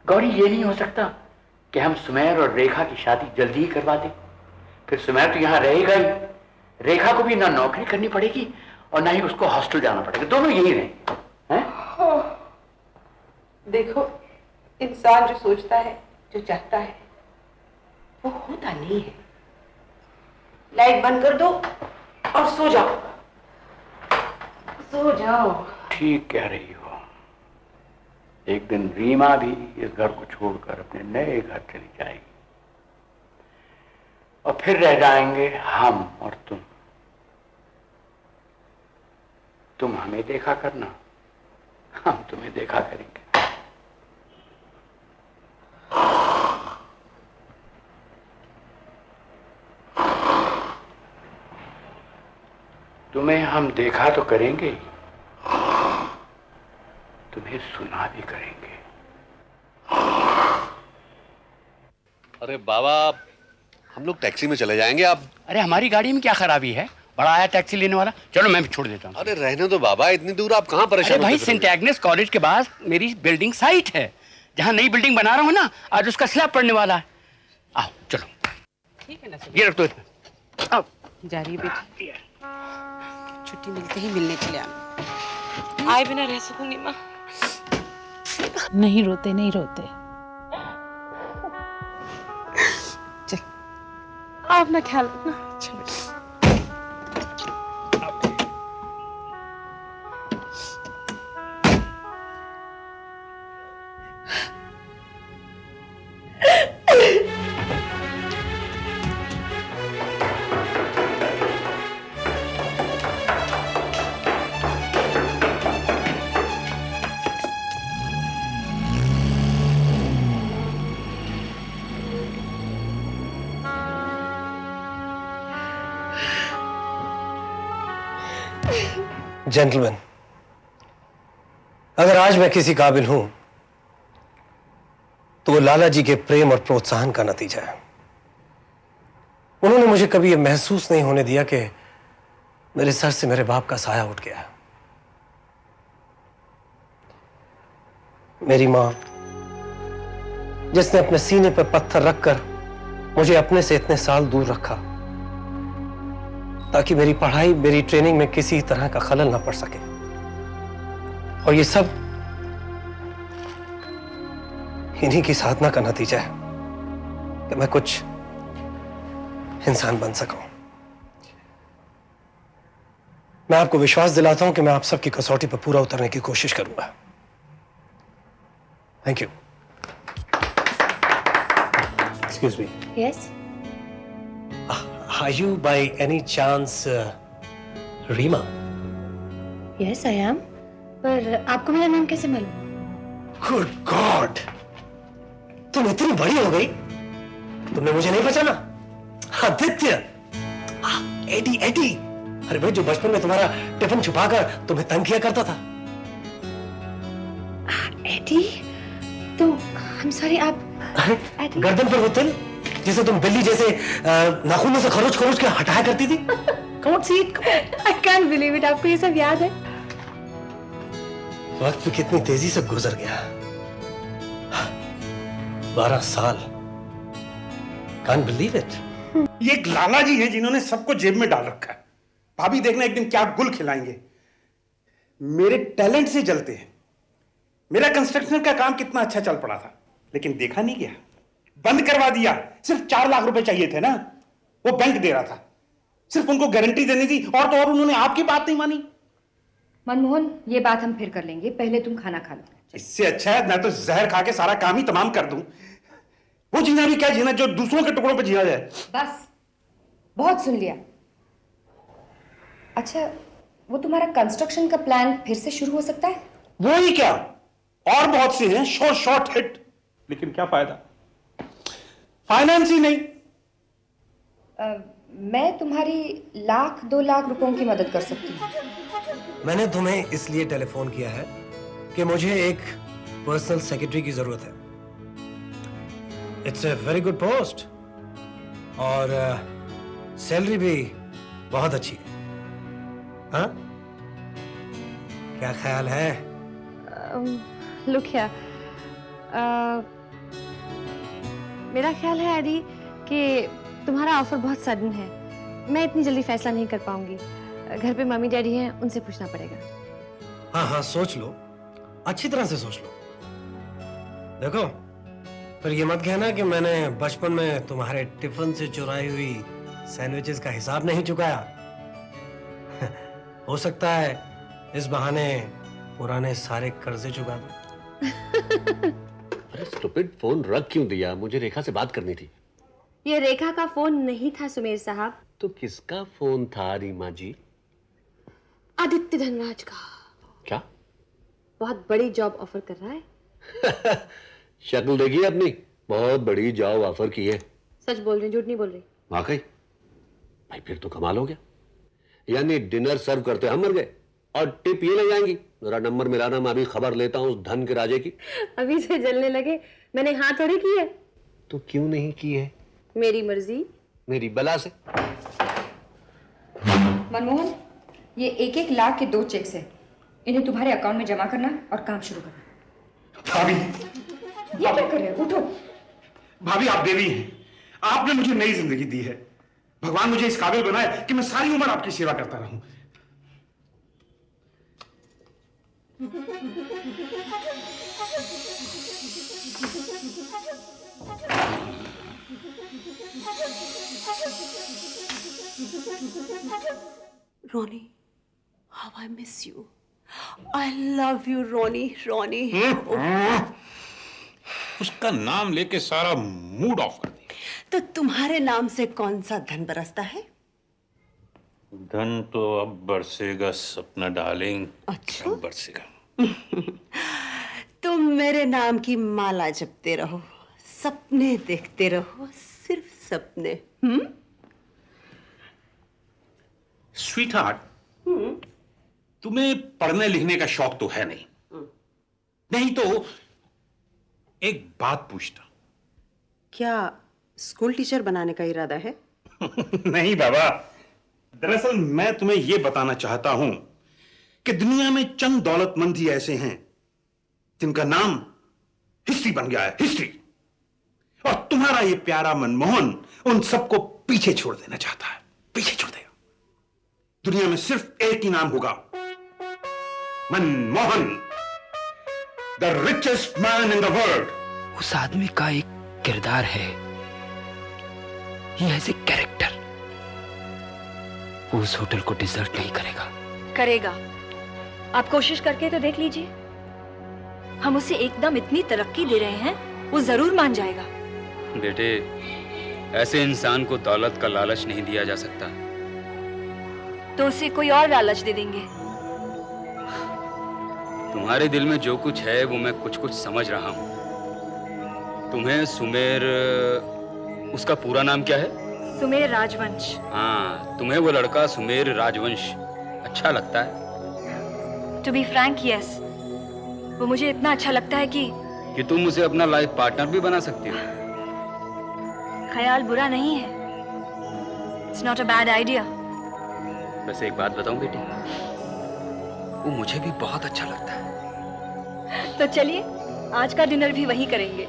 गौरी, ये नहीं हो सकता कि हम सुमेर और रेखा की शादी जल्दी ही करवा दें। फिर सुमेर तो यहाँ रहेगा ही, रेखा को भी ना नौकरी करनी पड़ेगी और ना ही उसको हॉस्टल जाना पड़ेगा, दोनों यही रहे हैं। देखो, इंसान जो सोचता है, जो चाहता है, वो होता नहीं है। लाइट बंद कर दो और सो जाओ, सो जाओ। ठीक कह रही हो। एक दिन रीमा भी इस घर को छोड़कर अपने नए घर चली जाएगी और फिर रह जाएंगे हम और तुम। तुम हमें देखा करना, हम तुम्हें देखा करेंगे। तुम्हें हम देखा तो करेंगे, तुम्हें सुना भी करेंगे। अरे बाबा, हम लोग टैक्सी में चले जाएंगे। आप अरे हमारी गाड़ी में क्या खराबी है, बड़ा आया टैक्सी लेने वाला। चलो मैं भी छोड़ देता हूँ। अरे रहने दो बाबा, इतनी दूर आप कहाँ परेशान अरे भाई, होते सेंट एग्नेस कॉलेज के पास मेरी बिल्डिंग साइट है, जहाँ नई बिल्डिंग बना रहा हूँ ना, आज उसका स्लैब पड़ने वाला है। आओ चलो। ठीक है ना, ये रख दो इसमें। आओ। जा रही है बेटी, छुट्टी मिलते ही मिलने चले आना। आए बिना रह सकूंगी माँ? नहीं रोते, नहीं रोते। चल, आप अपना ख्याल रखना। चलो। जेंटलमैन, अगर आज मैं किसी काबिल हूं तो वो लाला जी के प्रेम और प्रोत्साहन का नतीजा है। उन्होंने मुझे कभी यह महसूस नहीं होने दिया कि मेरे सर से मेरे बाप का साया उठ गया। मेरी मां, जिसने अपने सीने पर पत्थर रखकर मुझे अपने से इतने साल दूर रखा ताकि मेरी पढ़ाई, मेरी ट्रेनिंग में किसी तरह का खलल ना पड़ सके, और ये सब इन्हीं की साधना का नतीजा है कि मैं कुछ इंसान बन सकूं। मैं आपको विश्वास दिलाता हूं कि मैं आप सबकी कसौटी पर पूरा उतरने की कोशिश करूंगा। Thank you. Excuse me. Yes. Are you by any chance Rima? Yes I am. पर आपको मेरा नाम कैसे मालूम? गुड गॉड, तुम इतनी बड़ी हो गई, तुमने मुझे नहीं पहचाना? आदित्य, एडी एडी। अरे भाई, जो बचपन में तुम्हारा टिफिन छुपाकर तुम्हें तंग किया करता था। एडी? तो I'm sorry, आप अरे गर्दन पर वो तिल जिसे तुम बिल्ली जैसे नाखूनों से खरोच खरोच के हटाया करती थी। Come on, see it, come on. I can't believe it, आपको ये सब याद है? वक्त भी कितनी तेजी से गुजर गया। 12 साल। Can't believe it. ये एक लाला जी हैं जिन्होंने सबको जेब में डाल रखा है। भाभी देखना एक दिन क्या गुल खिलाएंगे। मेरे टैलेंट से जलते हैं। मेरा कंस्ट्रक्शन का काम कितना अच्छा चल पड़ा था, लेकिन देखा नहीं गया, बंद करवा दिया। सिर्फ 4 लाख रुपए चाहिए थे ना, वो बैंक दे रहा था। सिर्फ उनको गारंटी देनी थी, और तो और उन्होंने आपकी बात नहीं मानी। मनमोहन, ये बात हम फिर कर लेंगे, पहले तुम खाना खा लो। इससे अच्छा है मैं तो जहर खा के सारा काम ही तमाम कर दूं। वो जीना भी क्या जीना जो दूसरों के टुकड़ों पर जिया जाए। बस, बहुत सुन लिया। अच्छा, वो तुम्हारा कंस्ट्रक्शन का प्लान फिर से शुरू हो सकता है? वो ही क्या, और बहुत से हैं शॉर्ट हिट, लेकिन क्या फायदा, फाइनेंस ही नहीं। मैं तुम्हारी 1-2 लाख रुपयों की मदद कर सकती हूँ। मैंने तुम्हें इसलिए टेलीफोन किया है कि मुझे एक पर्सनल सेक्रेटरी की जरूरत है। It's a very good post और सैलरी भी बहुत अच्छी है। हाँ, क्या ख्याल है? Look here, मेरा ख्याल है एडी कि तुम्हारा ऑफर बहुत सडन है। मैं इतनी जल्दी फैसला नहीं कर पाऊंगी। घर पे मम्मी डैडी हैं, उनसे पूछना पड़ेगा। हाँ हाँ, सोच लो, अच्छी तरह से सोच लो। देखो, पर ये मत कहना कि मैंने बचपन में तुम्हारे टिफिन से चुराई हुई सैंडविचेस का हिसाब नहीं चुकाया। हो सकता है इस बहाने पुराने सारे कर्जे चुका दो। अरे स्टूपिड, फोन रख क्यों दिया? मुझे रेखा से बात करनी थी। ये रेखा का फोन नहीं था सुमेर साहब। तो किसका फोन था रीमा जी? आदित्य धनराज का। क्या? बहुत बड़ी जॉब ऑफर कर रहा है। शक्ल देखिए अपनी, बहुत बड़ी जॉब ऑफर की है। सच बोल रही, झूठ नहीं बोल रही। वाकई? भाई फिर तो कमाल हो गया। यानी डिनर सर्व करते हम मर गए और टिप ये ले जाएंगी। मेरा नंबर मिलाना, मैं अभी खबर लेता हूँ उस धन के राजे की। अभी से जलने लगे, मैंने हाँ थोड़ी की है। तो क्यों नहीं की है? मेरी मर्जी। मेरी बला से। मनमोहन, ये 1-1 लाख के 2 चेक्स है। इन्हें तुम्हारे अकाउंट में जमा करना और काम शुरू करना। भाभी, ये क्या कर रहे हो? उठो। भाभी आप देवी हैं, आपने मुझे नई जिंदगी दी है। भगवान मुझे इस काबिल बनाया कि मैं सारी उम्र आपकी सेवा करता रहूं। रोनी, how I miss you. I love you, रोनी, रोनी। उसका नाम लेके सारा मूड ऑफ कर दिया। तो तुम्हारे नाम से कौन सा धन बरसता है? धन तो अब बरसेगा सपना डार्लिंग। अच्छा? अब बरसेगा। तुम मेरे नाम की माला जपते रहो, सपने देखते रहो, सिर्फ सपने। स्वीटहार्ट, तुम्हें पढ़ने लिखने का शौक तो है नहीं। नहीं तो एक बात पूछता। क्या स्कूल टीचर बनाने का इरादा है? नहीं बाबा, दरअसल मैं तुम्हें यह बताना चाहता हूं कि दुनिया में चंद दौलतमंद ही ऐसे हैं जिनका नाम हिस्ट्री बन गया है, हिस्ट्री। और तुम्हारा ये प्यारा मनमोहन उन सबको पीछे छोड़ देना चाहता है, पीछे छोड़ देगा। दुनिया में सिर्फ एक ही नाम होगा, Manmohan, the richest man in the world. उस आदमी का एक किरदार है, ये ऐसे कैरेक्टर, वो उस होटल को डिजर्ट नहीं करेगा। करेगा। आप कोशिश करके तो देख लीजिए। हम उसे एकदम इतनी तरक्की दे रहे हैं, वो जरूर मान जाएगा। बेटे, ऐसे इंसान को दौलत का लालच नहीं दिया जा सकता। तो उसे कोई और लालच दे देंगे। तुम्हारे दिल में जो कुछ है वो मैं कुछ कुछ समझ रहा हूं। तुम्हें सुमेर, उसका पूरा नाम क्या है? सुमेर राजवंश। हाँ, तुम्हें वो लड़का सुमेर राजवंश अच्छा लगता है? To be frank, yes. वो मुझे इतना अच्छा लगता है कि तुम उसे अपना लाइफ पार्टनर भी बना सकती हो। ख्याल बुरा नहीं है। It's not a bad idea. वैसे एक बात बताऊं बेटी, वो मुझे भी बहुत अच्छा लगता है। तो चलिए, आज का डिनर भी वही करेंगे।